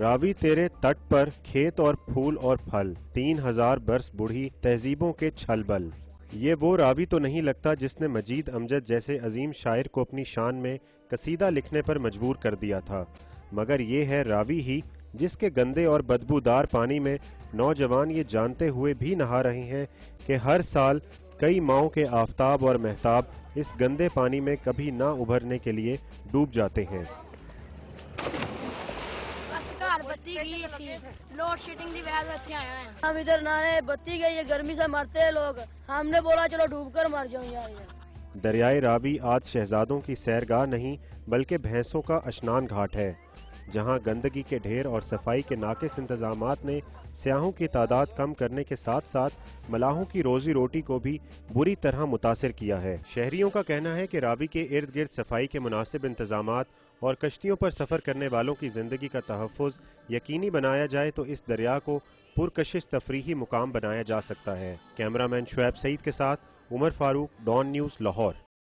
راوی تیرے تٹ پر کھیت اور پھول اور پھل، 3000 برس بوڑھی تہذیبوں کے چھل بل۔ یہ وہ راوی تو نہیں لگتا جس نے مجید امجد جیسے عظیم شاعر کو اپنی شان میں قصیدہ لکھنے پر مجبور کر دیا تھا، مگر یہ ہے راوی ہی جس کے گندے اور بدبودار پانی میں نوجوان یہ جانتے ہوئے بھی نہا رہے ہیں کہ ہر سال کئی ماہوں کے آفتاب اور مہتاب اس گندے پانی میں کبھی نہ ابھرنے کے لیے ڈوب جاتے ہیں۔ بتی گئی سی لوڈ شیڈنگ کی وجہ سے آیا ہیں ہم ادھر نہ بتی گئی ہے، گرمی سے مرتے ہیں لوگ، ہم نے بولا چلو ڈوب کر مر جاؤں یار۔ دریائے راوی آج شہزادوں کی سیرگاہ نہیں بلکہ بھینسوں کا اشنان گھاٹ ہے، جہاں گندگی کے ڈھیر اور صفائی کے ناقص انتظامات نے سیاحوں کی تعداد کم کرنے کے ساتھ ساتھ ملاحوں کی روزی روٹی کو بھی بری طرح متاثر کیا ہے۔ شہریوں کا کہنا ہے کہ راوی کے ارد گرد صفائی کے مناسب انتظامات اور کشتیوں پر سفر کرنے والوں کی زندگی کا تحفظ یقینی بنایا جائے تو اس دریا کو پرکشش تفریحی مقام بنایا جا سکتا ہے۔ کیمرہ مین شعیب سعید کے ساتھ عمر فاروق، ڈان نیوز، لاہور۔